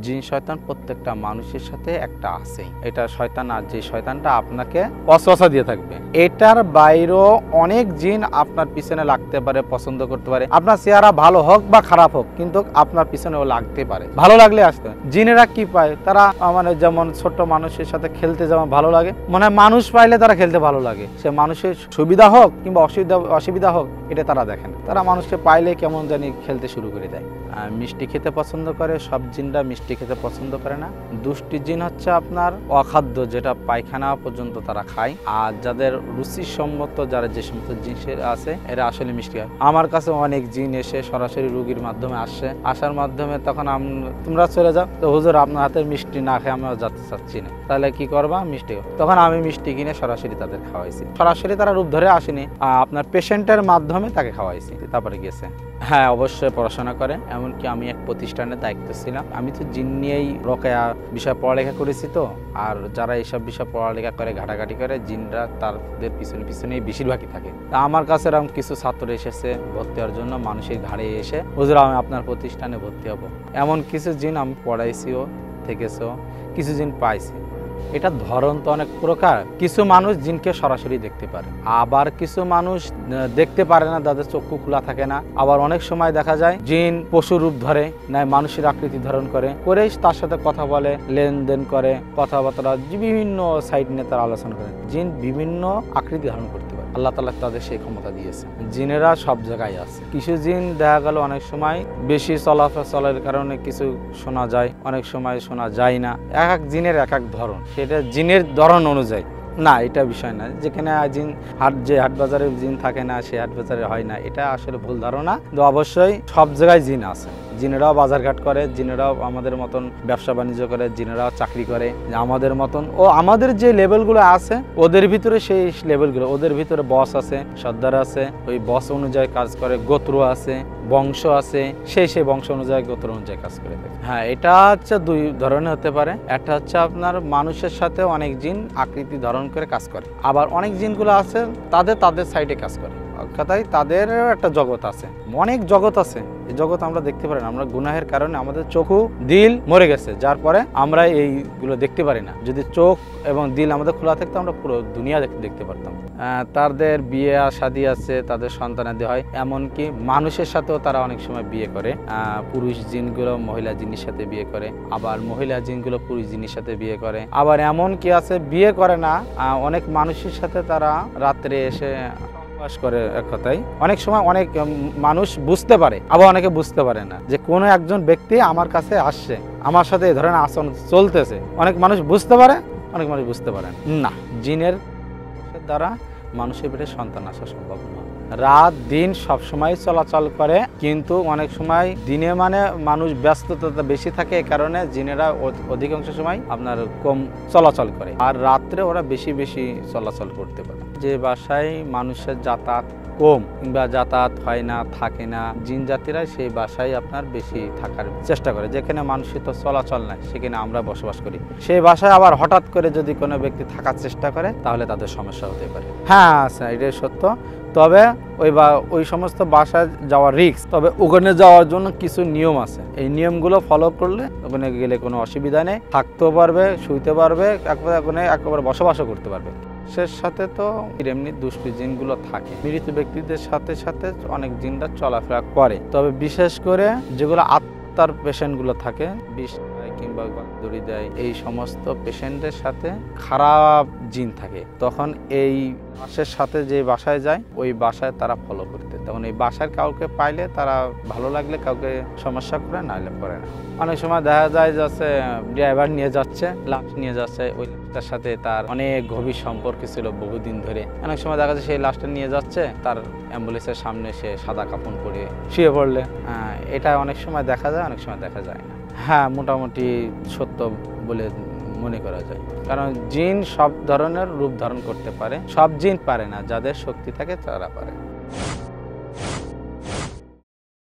জিন শয়তান প্রত্যেকটা মানুষের সাথে একটা আছে। এটা শয়তান, আর যে শয়তানটা আপনাকে ওয়াসওয়াসা দিয়ে থাকবে। এটার বাইরেও অনেক জিন আপনার পিছনে লাগতে পারে, পছন্দ করতে পারে। আপনার চেহারা ভালো হোক বা খারাপ হোক, কিন্তু আপনার পিছনে ও লাগতে পারে। ভালো লাগলে আসতে পারে। জিনেরা কি পায়, তারা মানে যেমন ছোট মানুষের সাথে খেলতে যেমন ভালো লাগে, মানে মানুষ পাইলে তারা খেলতে ভালো লাগে। সে মানুষের সুবিধা হোক কিংবা অসুবিধা হোক, এটা তারা দেখেন। তারা মানুষকে পাইলে কেমন জানি খেলতে শুরু করে দেয়। মিষ্টি খেতে পছন্দ করে, সব জিনরা মিষ্টি খেতে পছন্দ করে না। দুষ্টি জিন হচ্ছে আপনার অখাদ্য, যেটা পায়খানা পর্যন্ত তারা খায়। আর যাদের রুচিসম্মত, যারা যে সমস্ত জিনিস আছে, এরা আসলে মিষ্টি খায়। আমার কাছে অনেক জিন এসে সরাসরি রোগীর মাধ্যমে আসার মাধ্যমে তখন তোমরা চলে যাও, তো হুজুর আপনার হাতের মিষ্টি না খেয়ে আমি যেতে চাচ্ছি না, তাহলে কি করবা, মিষ্টি। তখন আমি মিষ্টি কিনে সরাসরি তাদের খাওয়াইছি। সরাসরি তারা রূপ ধরে আসেনি, আপনার পেশেন্টের মাধ্যমে তাকে খাওয়াইছি, তারপরে গেছে। হ্যাঁ, অবশ্যই পড়াশোনা করে। এমনকি আমি এক প্রতিষ্ঠানের দায়িত্ব ছিলাম। আমি তো জিন নিয়েই রোকেয়া বিষয় পড়ালেখা করেছি তো। আর যারা এইসব বিষয় পড়ালেখা করে, ঘাটাঘাটি করে, জিনরা তাদের পিছনেই বেশিরভাগই থাকে। তা আমার কাছে এরকম কিছু ছাত্র এসেছে ভর্তি হওয়ার জন্য, মানুষের ঘাড়ে এসে হুজুর আমি আপনার প্রতিষ্ঠানে ভর্তি হব। এমন কিছু জিন আমি পড়াইছিও, থেকেছো, কিছু জিন পাইছি। এটা ধরন তো অনেক প্রকার। কিছু মানুষ জিনকে সরাসরি দেখতে পারে, আবার কিছু মানুষ দেখতে পারে না, তাদের চক্ষু খোলা থাকে না। আবার অনেক সময় দেখা যায় জিন পশু রূপ ধরে, নাই মানুষের আকৃতি ধারণ করে তার সাথে কথা বলে, লেনদেন করে, কথাবার্তা, বিভিন্ন সাইড নিয়ে তারা আলোচনা করে। জিন বিভিন্ন আকৃতি ধারণ করতে পারে, আল্লাহ তাআলা তাদের সেই ক্ষমতা দিয়েছে। জিনেরা সব জায়গায় আছে। কিছু জিন দেখা গেল অনেক সময় বেশি চলার কারণে কিছু শোনা যায়, অনেক সময় শোনা যায় না। এক জিনের এক এক ধরন, সেটা জিনের ধরন অনুযায়ী না, এটা বিষয় না। যেখানে জিন যে হাট বাজারে জিন থাকে না, সে হাট বাজারে হয় না, এটা আসলে ভুল ধারণা। তো অবশ্যই সব জায়গায় জিন আছে। জিনেরাও বাজারঘাট করে, জিনেরাও আমাদের মতন ব্যবসা বাণিজ্য করে, জিনেরাও চাকরি করে আমাদের মতন। ও আমাদের যে লেভেলগুলো আছে ওদের ভিতরে সেই লেভেলগুলো, ওদের ভিতরে বস আছে, সর্দার আছে, ওই বস অনুযায়ী কাজ করে, গোত্র আছে, বংশ আছে, সেই বংশ অনুযায়ী গোত্র অনুযায়ী কাজ করে থাকে। হ্যাঁ, এটা হচ্ছে দুই ধরনের হতে পারে। একটা হচ্ছে আপনার মানুষের সাথে অনেক জিন আকৃতি ধারণ করে কাজ করে, আবার অনেক জিনগুলো আছে তাদের সাইডে কাজ করে। কথাই তাদের একটা জগৎ আছে, অনেক জগৎ আছে। এই জগৎ আমরা দেখতে পারি না, আমরা গুনাহের কারণে আমাদের চোখু দিল মরে গেছে, যার পরে আমরা এইগুলো দেখতে পারি না। যদি চোখ এবং দিল আমাদের খোলা থাকতো, আমরা পুরো দুনিয়া দেখতে পারতাম। তাদের বিয়ে শাদী আছে, তাদের সন্তানাদি হয়। এমনকি মানুষের সাথেও তারা অনেক সময় বিয়ে করে। পুরুষ জিনগুলো মহিলা জিনের সাথে বিয়ে করে, আবার মহিলা জিনগুলো পুরুষ জিনের সাথে বিয়ে করে। আবার এমন কি আছে, বিয়ে করে না, অনেক মানুষের সাথে তারা রাত্রে এসে করে। এক কথাই অনেক সময় অনেক মানুষ বুঝতে পারে, আবার অনেকে বুঝতে পারে না যে কোনো একজন ব্যক্তি আমার কাছে আসছে, আমার সাথে এই ধরনের আচরণ চলতেছে। অনেক মানুষ বুঝতে পারে, অনেক মানুষ বুঝতে পারে না। জিনের দ্বারা মানুষের পেটে সন্তান আসা সম্ভব নয়। রাত দিন সব সময় চলাচল করে, কিন্তু অনেক সময় দিনে মানে মানুষ ব্যস্ততা বেশি থাকে, এই কারণে জিনেরা অধিকাংশ সময় আপনার কম চলাচল করে, আর রাত্রে ওরা বেশি চলাচল করতে পারে। যে বাসায় মানুষের যাতায়াত কম কিংবা যাতায়াত হয় না, থাকে না, জিন জাতিরা সেই বাসায় আপনার বেশি থাকার চেষ্টা করে। যেখানে মানুষের তো চলাচল নাই, সেখানে আমরা বসবাস করি। সেই বাসায় আবার হঠাৎ করে যদি কোনো ব্যক্তি থাকার চেষ্টা করে, তাহলে তাদের সমস্যা হতে পারে। হ্যাঁ, আচ্ছা, এটাই সত্য। তবে ওই সমস্ত বাসায় যাওয়া রিস্ক। তবে ওখানে যাওয়ার জন্য কিছু নিয়ম আছে, এই নিয়মগুলো ফলো করলে ওখানে গেলে কোনো অসুবিধা নেই, থাকতেও পারবে, শুইতে পারবে, একেবারে বসবাসও করতে পারবে। সে সাথে তো এমনি দুষ্টি জিনগুলো থাকে, মৃত ব্যক্তিদের সাথে অনেক জিনরা চলাফেরা করে। তবে বিশেষ করে যেগুলো আত্মার পেশেন্টগুলো থাকে, বিষ কিংবা দড়ি দেয়, এই সমস্ত পেশেন্টের সাথে খারাপ জিন থাকে, তখন এই মাসের সাথে যে বাসায় যায়, ওই বাসায় তারা ফলো করতে। তখন এই বাসার কাউকে পাইলে তারা ভালো লাগলে কাউকে সমস্যা করে, নাহলে করে না। অনেক সময় দেখা যায় যাচ্ছে ড্রাইভার নিয়ে যাচ্ছে, লাশ নিয়ে যাচ্ছে, ওই লাশটার সাথে তার অনেক গভীর সম্পর্ক ছিল বহুদিন ধরে। অনেক সময় দেখা যায় সেই লাশটা নিয়ে যাচ্ছে, তার অ্যাম্বুলেন্সের সামনে সে সাদা কাপড় পরে শুয়ে পড়লে। এটা অনেক সময় দেখা যায়, অনেক সময় দেখা যায় না। হ্যাঁ, মোটামুটি সত্য বলে মনে করা যায়, কারণ জিন সব ধরনের রূপ ধারণ করতে পারে। সব জিন পারে না, যাদের শক্তি থাকে তারা পারে।